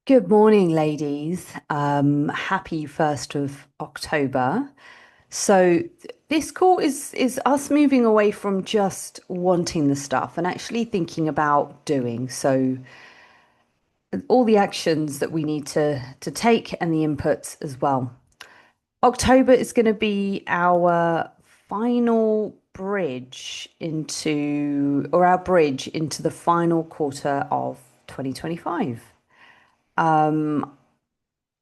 Good morning, ladies. Happy 1st of October. This call is us moving away from just wanting the stuff and actually thinking about doing. So all the actions that we need to take and the inputs as well. October is going to be our final bridge into, or our bridge into the final quarter of 2025.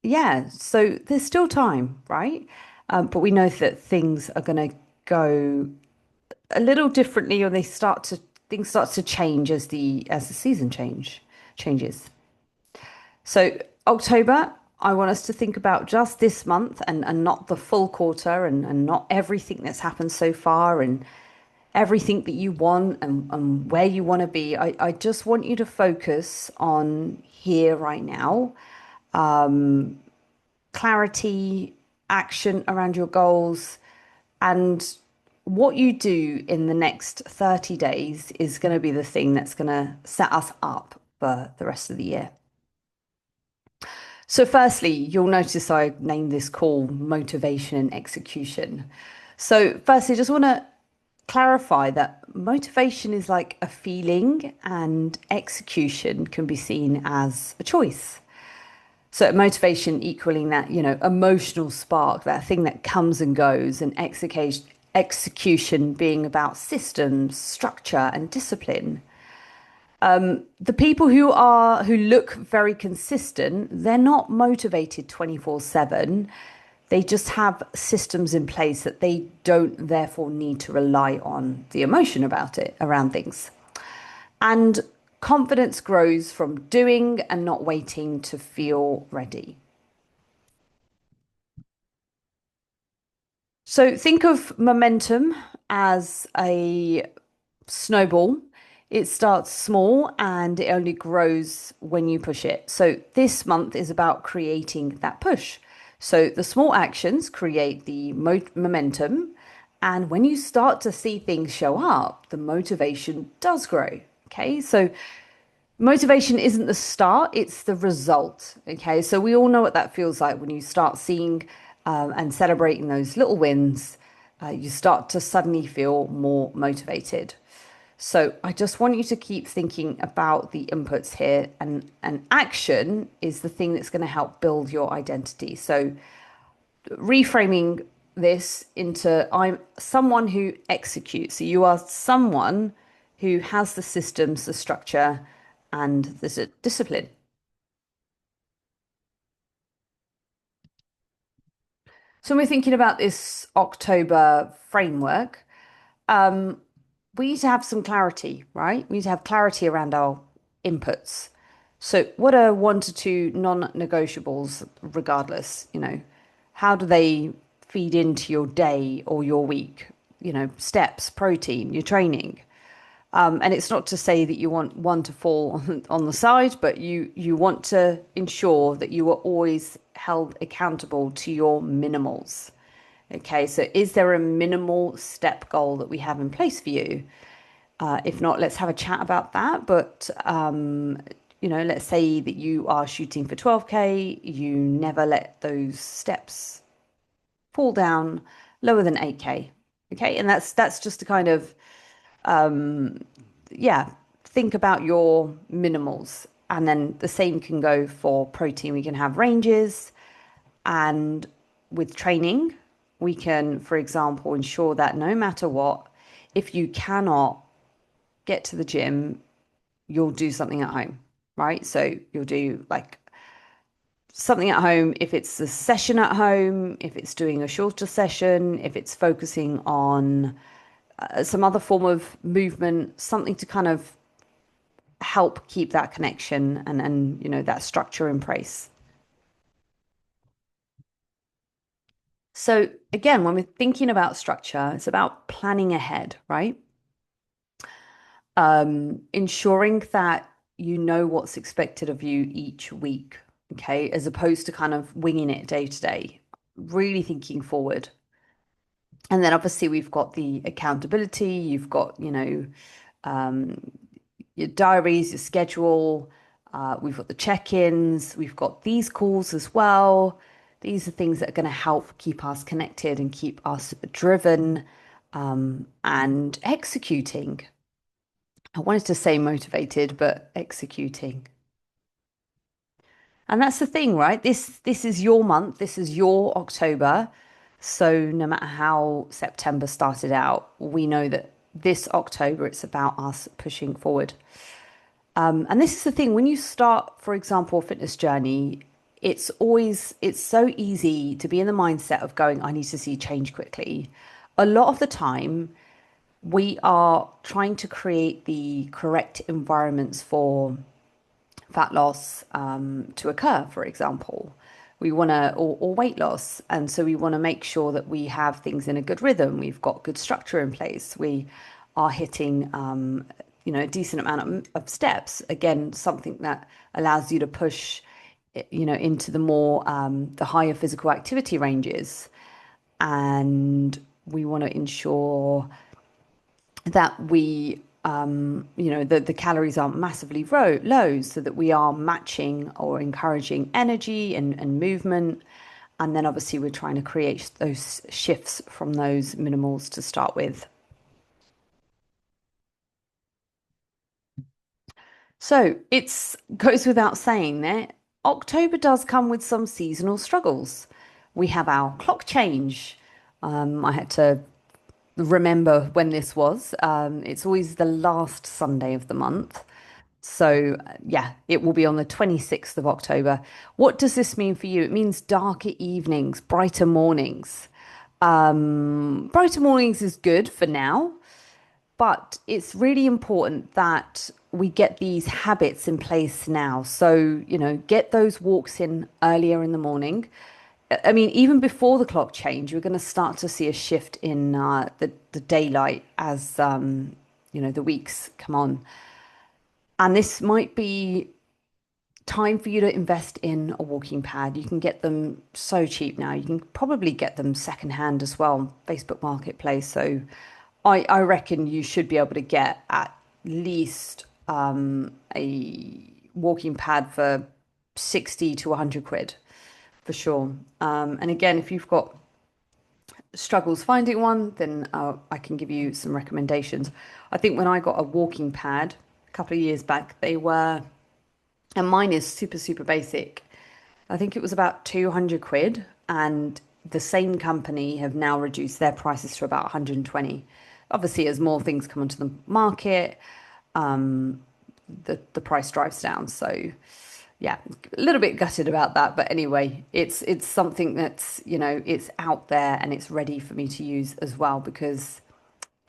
Yeah, so there's still time, right? But we know that things are going to go a little differently, or things start to change as the season changes. So October, I want us to think about just this month and not the full quarter and not everything that's happened so far and everything that you want and where you want to be. I just want you to focus on here right now, clarity, action around your goals, and what you do in the next 30 days is going to be the thing that's going to set us up for the rest of the year. So, firstly, you'll notice I named this call Motivation and Execution. So, firstly, I just want to clarify that motivation is like a feeling and execution can be seen as a choice. So motivation equaling that, emotional spark, that thing that comes and goes, and execution being about systems, structure, and discipline. The people who look very consistent, they're not motivated 24/7. They just have systems in place that they don't therefore need to rely on the emotion about it around things. And confidence grows from doing and not waiting to feel ready. So think of momentum as a snowball. It starts small and it only grows when you push it. So this month is about creating that push. So the small actions create the momentum. And when you start to see things show up, the motivation does grow. Okay. So motivation isn't the start, it's the result. Okay. So we all know what that feels like when you start seeing and celebrating those little wins. You start to suddenly feel more motivated. So I just want you to keep thinking about the inputs here, and action is the thing that's going to help build your identity. So reframing this into I'm someone who executes. So you are someone who has the systems, the structure, and the discipline. So when we're thinking about this October framework, we need to have some clarity, right? We need to have clarity around our inputs. So, what are one to two non-negotiables, regardless? How do they feed into your day or your week? Steps, protein, your training. And it's not to say that you want one to fall on the side, but you want to ensure that you are always held accountable to your minimals. Okay, so is there a minimal step goal that we have in place for you? If not, let's have a chat about that. But let's say that you are shooting for 12K, you never let those steps fall down lower than 8K. Okay, and that's just to kind of yeah, think about your minimals. And then the same can go for protein. We can have ranges, and with training, we can, for example, ensure that no matter what, if you cannot get to the gym, you'll do something at home, right? So you'll do like something at home if it's a session at home, if it's doing a shorter session, if it's focusing on some other form of movement, something to kind of help keep that connection and that structure in place. So again, when we're thinking about structure, it's about planning ahead, right? Ensuring that you know what's expected of you each week, okay, as opposed to kind of winging it day to day, really thinking forward. And then obviously we've got the accountability, you've got, your diaries, your schedule, We've got the check-ins, we've got these calls as well. These are things that are going to help keep us connected and keep us driven and executing. I wanted to say motivated, but executing. And that's the thing, right? This is your month, this is your October. So no matter how September started out, we know that this October it's about us pushing forward. And this is the thing, when you start, for example, a fitness journey, it's so easy to be in the mindset of going, I need to see change quickly. A lot of the time, we are trying to create the correct environments for fat loss to occur, for example. We want to, or weight loss. And so we want to make sure that we have things in a good rhythm. We've got good structure in place. We are hitting, a decent amount of steps. Again, something that allows you to push, into the more, the higher physical activity ranges. And we want to ensure that the calories aren't massively low so that we are matching or encouraging energy and movement. And then obviously we're trying to create those shifts from those minimals to start with. So it's goes without saying that October does come with some seasonal struggles. We have our clock change. I had to remember when this was. It's always the last Sunday of the month. So, yeah, it will be on the 26th of October. What does this mean for you? It means darker evenings, brighter mornings. Brighter mornings is good for now, but it's really important that we get these habits in place now. So, get those walks in earlier in the morning. I mean, even before the clock change, we're going to start to see a shift in the daylight as the weeks come on. And this might be time for you to invest in a walking pad. You can get them so cheap now. You can probably get them secondhand as well, Facebook Marketplace. So I reckon you should be able to get at least a walking pad for 60 to 100 quid for sure. And again, if you've got struggles finding one, then I can give you some recommendations. I think when I got a walking pad a couple of years back, they were, and mine is super, super basic. I think it was about 200 quid, and the same company have now reduced their prices to about 120. Obviously, as more things come onto the market, the price drives down. So yeah, a little bit gutted about that, but anyway, it's something that's, it's out there and it's ready for me to use as well because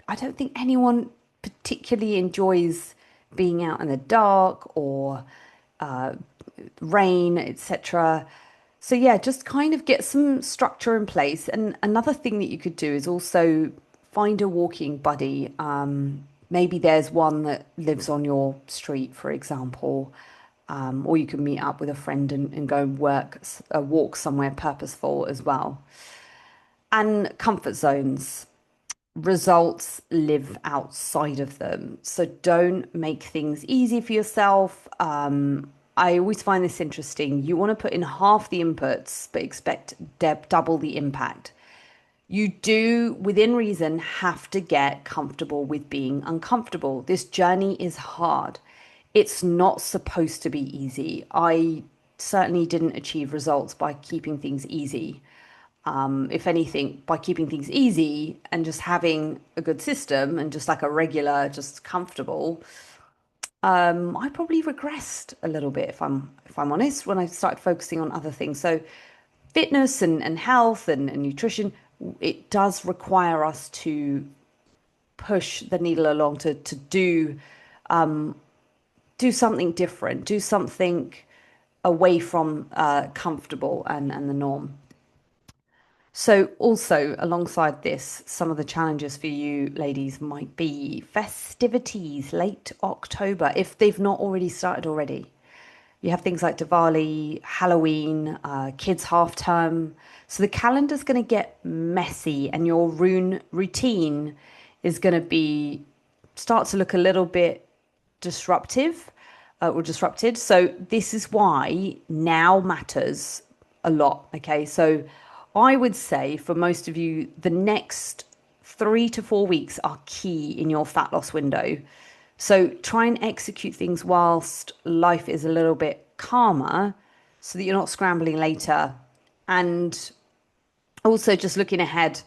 I don't think anyone particularly enjoys being out in the dark or rain, etc. So yeah, just kind of get some structure in place. And another thing that you could do is also find a walking buddy. Maybe there's one that lives on your street, for example, or you can meet up with a friend and go walk somewhere purposeful as well. And comfort zones. Results live outside of them. So don't make things easy for yourself. I always find this interesting. You want to put in half the inputs, but expect double the impact. You do, within reason, have to get comfortable with being uncomfortable. This journey is hard. It's not supposed to be easy. I certainly didn't achieve results by keeping things easy. If anything, by keeping things easy and just having a good system and just like a regular, just comfortable, I probably regressed a little bit if I'm honest when I started focusing on other things. So fitness and health and nutrition, it does require us to push the needle along to do something different, do something away from comfortable and the norm. So, also alongside this, some of the challenges for you ladies might be festivities late October, if they've not already started already. You have things like Diwali, Halloween, kids' half term. So the calendar's going to get messy, and your routine is going to be start to look a little bit disruptive. or disrupted. So this is why now matters a lot. Okay, so I would say for most of you, the next 3 to 4 weeks are key in your fat loss window. So try and execute things whilst life is a little bit calmer so that you're not scrambling later. And also just looking ahead,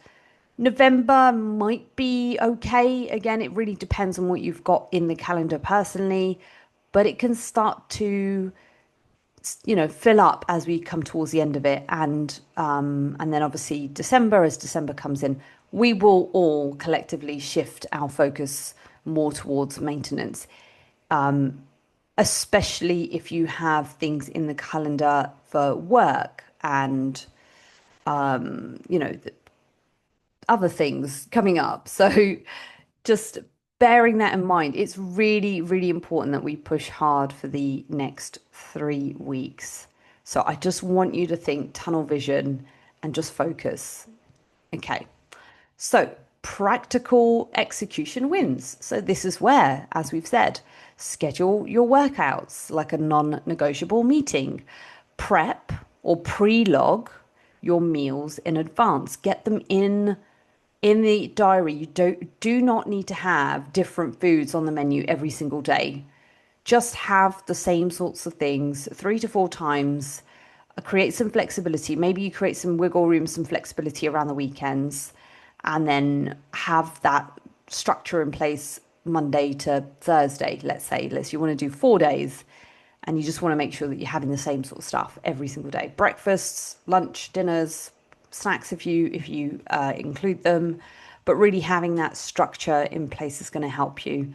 November might be okay. Again, it really depends on what you've got in the calendar personally, but it can start to, fill up as we come towards the end of it, and then obviously December, as December comes in, we will all collectively shift our focus more towards maintenance, especially if you have things in the calendar for work and other things coming up. So just bearing that in mind, it's really, really important that we push hard for the next 3 weeks. So I just want you to think tunnel vision and just focus. Okay. So practical execution wins. So this is where, as we've said, schedule your workouts like a non-negotiable meeting. Prep or pre-log your meals in advance. Get them in the diary. You do not need to have different foods on the menu every single day. Just have the same sorts of things 3 to 4 times. Create some flexibility. Maybe you create some wiggle room, some flexibility around the weekends, and then have that structure in place Monday to Thursday. Let's say, let's you want to do 4 days, and you just want to make sure that you're having the same sort of stuff every single day: breakfasts, lunch, dinners, snacks if you include them, but really having that structure in place is going to help you.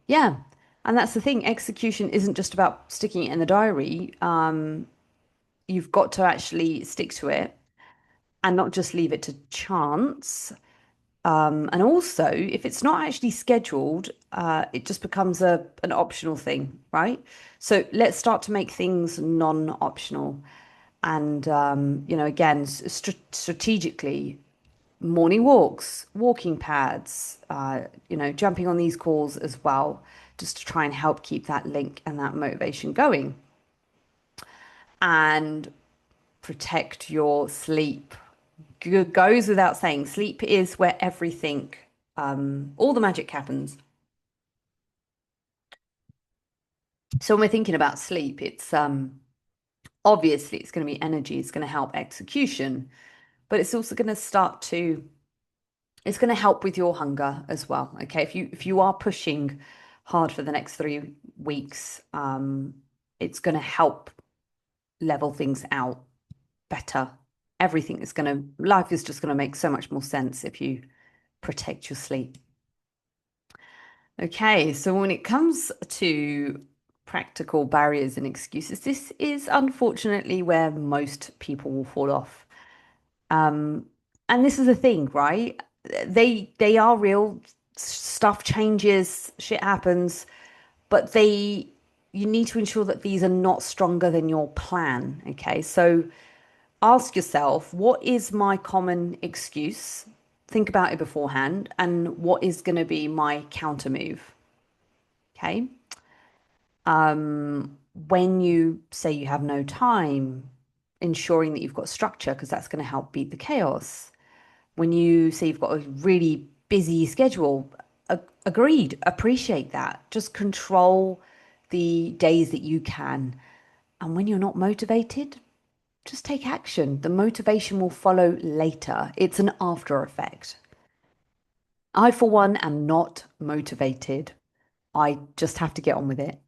Yeah, and that's the thing. Execution isn't just about sticking it in the diary. You've got to actually stick to it and not just leave it to chance. And also, if it's not actually scheduled, it just becomes an optional thing, right? So let's start to make things non-optional. And again, strategically, morning walks, walking pads, jumping on these calls as well, just to try and help keep that link and that motivation going. And protect your sleep. Goes without saying, sleep is where everything, all the magic happens. So when we're thinking about sleep, it's obviously it's going to be energy, it's going to help execution, but it's also going to it's going to help with your hunger as well. Okay, if you are pushing hard for the next 3 weeks, it's going to help level things out better. Everything is going to life is just going to make so much more sense if you protect your sleep. Okay, so when it comes to practical barriers and excuses, this is unfortunately where most people will fall off. Um, and this is the thing, right? They are real. Stuff changes, shit happens, but they you need to ensure that these are not stronger than your plan. Okay, so ask yourself, what is my common excuse? Think about it beforehand, and what is going to be my counter move? Okay. When you say you have no time, ensuring that you've got structure, because that's going to help beat the chaos. When you say you've got a really busy schedule, agreed, appreciate that. Just control the days that you can. And when you're not motivated, just take action. The motivation will follow later. It's an after effect. I, for one, am not motivated. I just have to get on with it.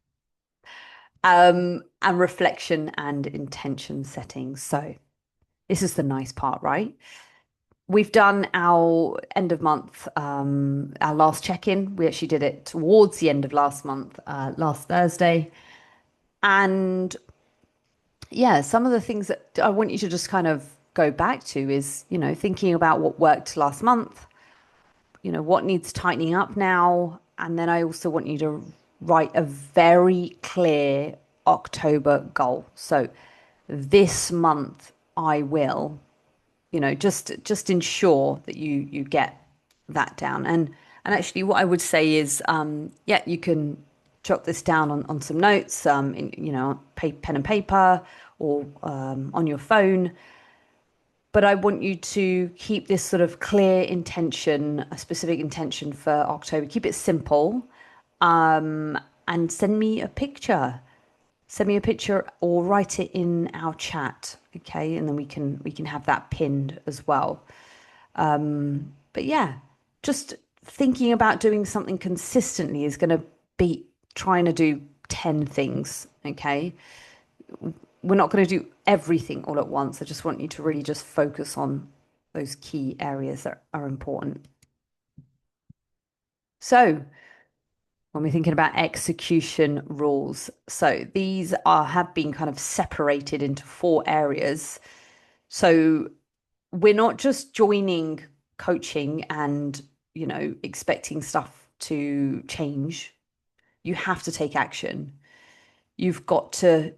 And reflection and intention setting. So this is the nice part, right? We've done our end of month, our last check-in. We actually did it towards the end of last month, last Thursday. And yeah, some of the things that I want you to just kind of go back to is, thinking about what worked last month, what needs tightening up now. And then I also want you to write a very clear October goal. So this month I will, just ensure that you get that down. And actually what I would say is, yeah, you can jot this down on some notes, pen and paper or on your phone. But I want you to keep this sort of clear intention, a specific intention for October. Keep it simple, and send me a picture. Send me a picture or write it in our chat, okay? And then we can have that pinned as well. But yeah, just thinking about doing something consistently is going to beat trying to do 10 things, okay? We're not going to do everything all at once. I just want you to really just focus on those key areas that are important. So, when we're thinking about execution rules, so these are have been kind of separated into four areas. So, we're not just joining coaching and, expecting stuff to change. You have to take action. You've got to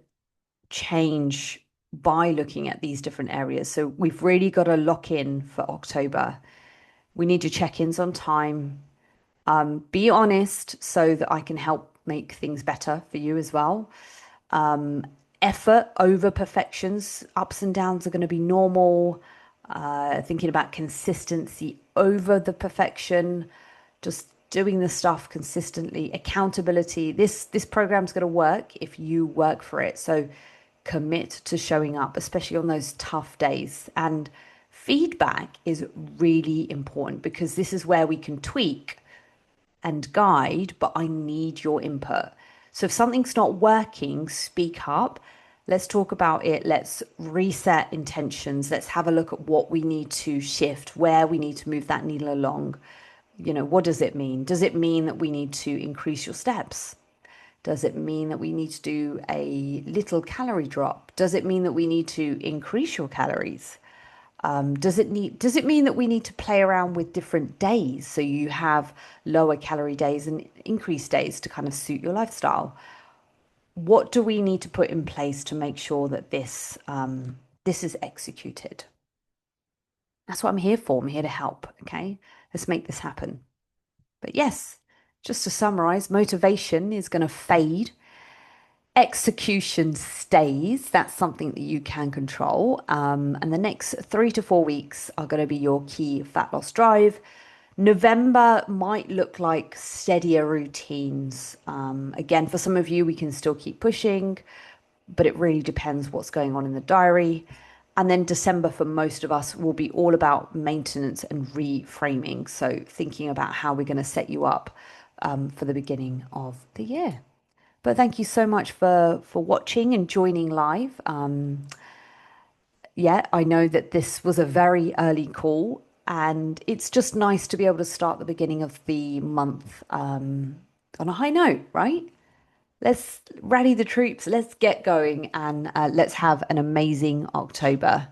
change by looking at these different areas. So we've really got to lock in for October. We need to check ins on time, be honest so that I can help make things better for you as well. Effort over perfections, ups and downs are going to be normal. Thinking about consistency over the perfection, just doing the stuff consistently, accountability. This program's going to work if you work for it. So commit to showing up, especially on those tough days. And feedback is really important because this is where we can tweak and guide, but I need your input. So if something's not working, speak up. Let's talk about it. Let's reset intentions. Let's have a look at what we need to shift, where we need to move that needle along. What does it mean? Does it mean that we need to increase your steps? Does it mean that we need to do a little calorie drop? Does it mean that we need to increase your calories? Does it mean that we need to play around with different days so you have lower calorie days and increased days to kind of suit your lifestyle? What do we need to put in place to make sure that this is executed? That's what I'm here for. I'm here to help. Okay, let's make this happen. But yes, just to summarize, motivation is going to fade. Execution stays. That's something that you can control. And the next 3 to 4 weeks are going to be your key fat loss drive. November might look like steadier routines. Again, for some of you, we can still keep pushing, but it really depends what's going on in the diary. And then December for most of us will be all about maintenance and reframing. So thinking about how we're going to set you up for the beginning of the year. But thank you so much for watching and joining live. Yeah, I know that this was a very early call, and it's just nice to be able to start the beginning of the month on a high note, right? Let's rally the troops, let's get going, and let's have an amazing October.